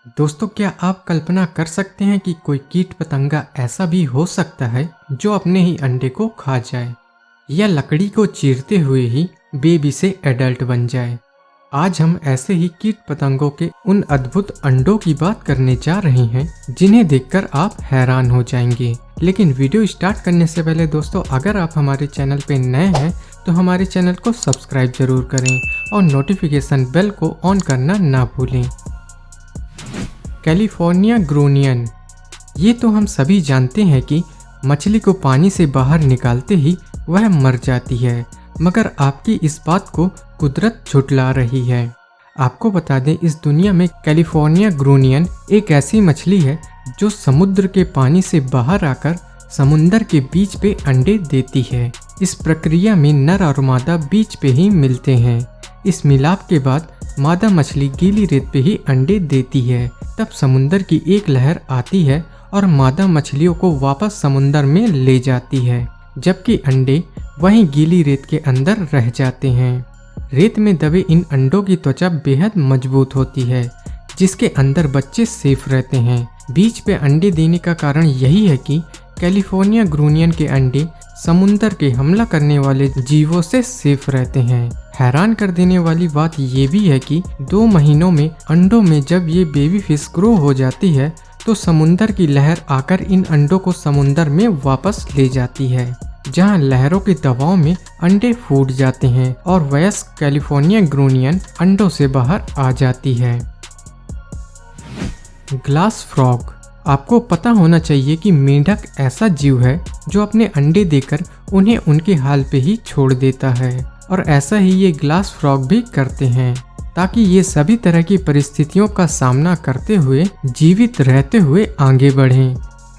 दोस्तों, क्या आप कल्पना कर सकते हैं कि कोई कीट पतंगा ऐसा भी हो सकता है जो अपने ही अंडे को खा जाए या लकड़ी को चीरते हुए ही बेबी से एडल्ट बन जाए। आज हम ऐसे ही कीट पतंगों के उन अद्भुत अंडों की बात करने जा रहे हैं जिन्हें देखकर आप हैरान हो जाएंगे। लेकिन वीडियो स्टार्ट करने से पहले दोस्तों, अगर आप हमारे चैनल पे नए हैं तो हमारे चैनल को सब्सक्राइब जरूर करें और नोटिफिकेशन बेल को ऑन करना ना भूलें। कैलिफोर्निया ग्रोनियन। ये तो हम सभी जानते हैं कि मछली को पानी से बाहर निकालते ही वह मर जाती है, मगर आपकी इस बात को कुदरत झुठला रही है। आपको बता दें, इस दुनिया में कैलिफोर्निया ग्रोनियन एक ऐसी मछली है जो समुद्र के पानी से बाहर आकर समुद्र के बीच पे अंडे देती है। इस प्रक्रिया में नर और मादा बीच पे ही मिलते हैं। इस मिलाप के बाद मादा मछली गीली रेत पे ही अंडे देती है। तब समुद्र की एक लहर आती है और मादा मछलियों को वापस समुद्र में ले जाती है, जबकि अंडे वहीं गीली रेत के अंदर रह जाते हैं। रेत में दबे इन अंडों की त्वचा बेहद मजबूत होती है, जिसके अंदर बच्चे सेफ रहते हैं। बीच पे अंडे देने का कारण यही है कि कैलिफोर्निया ग्रोनियन के अंडे समुद्र के हमला करने वाले जीवों से सेफ रहते हैं। हैरान कर देने वाली बात ये भी है कि 2 महीनों में अंडों में जब ये बेबी फिश ग्रो हो जाती है तो समुद्र की लहर आकर इन अंडों को समुद्र में वापस ले जाती है, जहां लहरों के दबाव में अंडे फूट जाते हैं और वयस्क कैलिफोर्निया ग्रोनियन अंडों से बाहर आ जाती है। Glass frog. आपको पता होना चाहिए कि मेंढक ऐसा जीव है जो अपने अंडे देकर उन्हें उनके हाल पे ही छोड़ देता है, और ऐसा ही ये ग्लास फ्रॉग भी करते हैं ताकि ये सभी तरह की परिस्थितियों का सामना करते हुए जीवित रहते हुए आगे बढ़ें।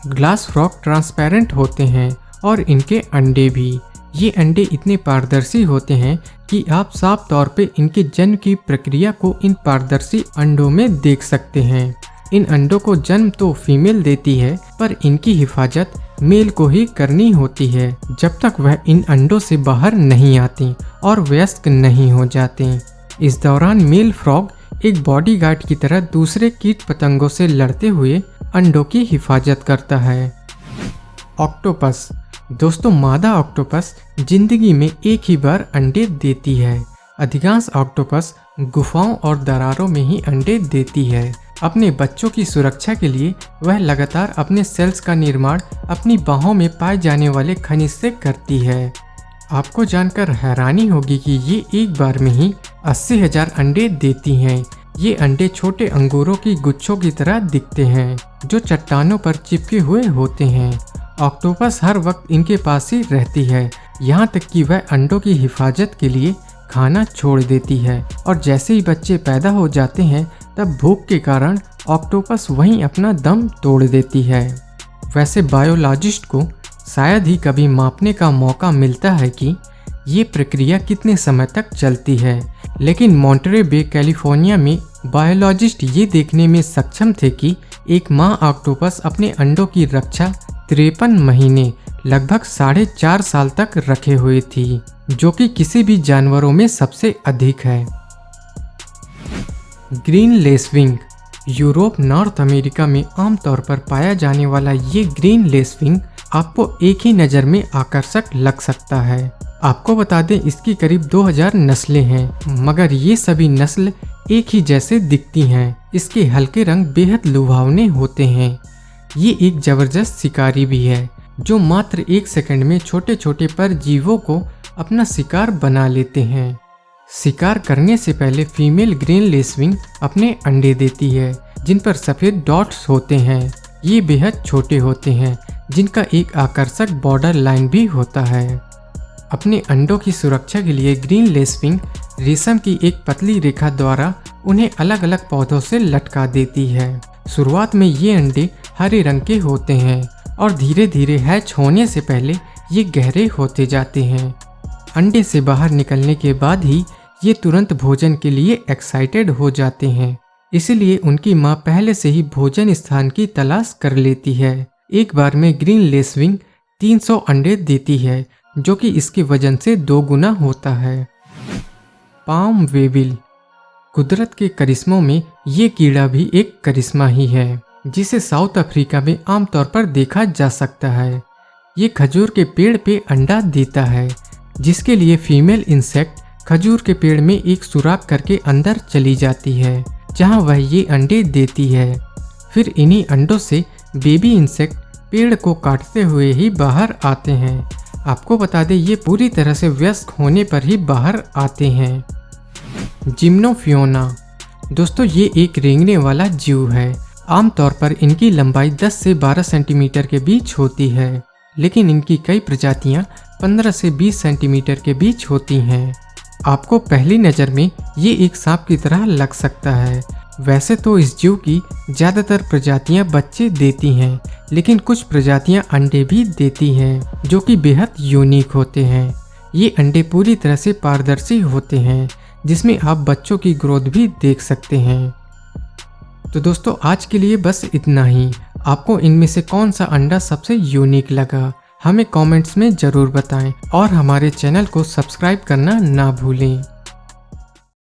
ग्लास फ्रॉग ट्रांसपेरेंट होते हैं और इनके अंडे भी। ये अंडे इतने पारदर्शी होते हैं कि आप साफ तौर पे इनके जन्म की प्रक्रिया को इन पारदर्शी अंडों में देख सकते हैं। इन अंडों को जन्म तो फीमेल देती है, पर इनकी हिफाजत मेल को ही करनी होती है जब तक वह इन अंडों से बाहर नहीं आती और वयस्क नहीं हो जाते। इस दौरान मेल फ्रॉग एक बॉडीगार्ड की तरह दूसरे कीट पतंगों से लड़ते हुए अंडों की हिफाजत करता है। ऑक्टोपस। दोस्तों, मादा ऑक्टोपस जिंदगी में एक ही बार अंडे देती है। अधिकांश ऑक्टोपस गुफाओं और दरारों में ही अंडे देती है। अपने बच्चों की सुरक्षा के लिए वह लगातार अपने सेल्स का निर्माण अपनी बाहों में पाए जाने वाले खनिज से करती है। आपको जानकर हैरानी होगी कि ये एक बार में ही 80,000 अंडे देती हैं। ये अंडे छोटे अंगूरों की गुच्छों की तरह दिखते हैं जो चट्टानों पर चिपके हुए होते हैं। ऑक्टोपस हर वक्त इनके पास ही रहती है, यहाँ तक कि वह अंडों की हिफाजत के लिए खाना छोड़ देती है, और जैसे ही बच्चे पैदा हो जाते हैं तब भूख के कारण ऑक्टोपस वहीं अपना दम तोड़ देती है। वैसे बायोलॉजिस्ट को शायद ही कभी मापने का मौका मिलता है कि ये प्रक्रिया कितने समय तक चलती है, लेकिन मॉन्टरे बे कैलिफोर्निया में बायोलॉजिस्ट ये देखने में सक्षम थे कि एक माँ ऑक्टोपस अपने अंडों की रक्षा 53 महीने लगभग 4.5 साल तक रखे हुए थी, जो कि किसी भी जानवरों में सबसे अधिक है। Green lacewing. Europe, north America में आमतौर पर पाया जाने वाला ये ग्रीन लेसविंग आपको एक ही नज़र में आकर्षक लग सकता है। आपको बता दें, इसकी करीब 2000 नस्लें हैं, मगर ये सभी नस्ल एक ही जैसे दिखती हैं। इसके हल्के रंग बेहद लुभावने होते हैं। ये एक जबरदस्त शिकारी भी है जो मात्र 1 सेकंड में छोटे छोटे परजीवों को अपना शिकार बना लेते हैं। शिकार करने से पहले फीमेल ग्रीन लेसविंग अपने अंडे देती है, जिन पर सफ़ेद डॉट्स होते हैं। ये बेहद छोटे होते हैं, जिनका एक आकर्षक बॉर्डर लाइन भी होता है। अपने अंडों की सुरक्षा के लिए ग्रीन लेसविंग रेशम की एक पतली रेखा द्वारा उन्हें अलग अलग पौधों से लटका देती है। शुरुआत में ये अंडे हरे रंग के होते हैं और धीरे धीरे हैच होने से पहले ये गहरे होते जाते हैं। अंडे से बाहर निकलने के बाद ही ये तुरंत भोजन के लिए एक्साइटेड हो जाते हैं, इसलिए उनकी माँ पहले से ही भोजन स्थान की तलाश कर लेती है। एक बार में ग्रीन लेसविंग 300 अंडे देती है, जो कि इसके वजन से 2 गुना होता है। Palm waybill. कुदरत के करिश्मों में ये कीड़ा भी एक करिश्मा ही है, जिसे साउथ अफ्रीका में आमतौर पर देखा जा सकता है। ये खजूर के पेड़ पे अंडा देता है, जिसके लिए फीमेल इंसेक्ट खजूर के पेड़ में एक सुराख करके अंदर चली जाती है, जहां वह ये अंडे देती है। फिर इन्हीं अंडों से बेबी इंसेक्ट पेड़ को काटते हुए ही बाहर आते हैं। आपको बता दें, ये पूरी तरह से वयस्क होने पर ही बाहर आते हैं। जिम्नोफियोना दोस्तों, ये एक रेंगने वाला जीव है। आमतौर पर इनकी लंबाई 10 से 12 सेंटीमीटर के बीच होती है, लेकिन इनकी कई प्रजातियां 15 से 20 सेंटीमीटर के बीच होती हैं। आपको पहली नज़र में ये एक सांप की तरह लग सकता है। वैसे तो इस जीव की ज़्यादातर प्रजातियां बच्चे देती हैं, लेकिन कुछ प्रजातियां अंडे भी देती हैं, जो कि बेहद यूनिक होते हैं। ये अंडे पूरी तरह से पारदर्शी होते हैं, जिसमें आप बच्चों की ग्रोथ भी देख सकते हैं। तो दोस्तों, आज के लिए बस इतना ही। आपको इनमें से कौन सा अंडा सबसे यूनिक लगा, हमें कमेंट्स में ज़रूर बताएं और हमारे चैनल को सब्सक्राइब करना ना भूलें।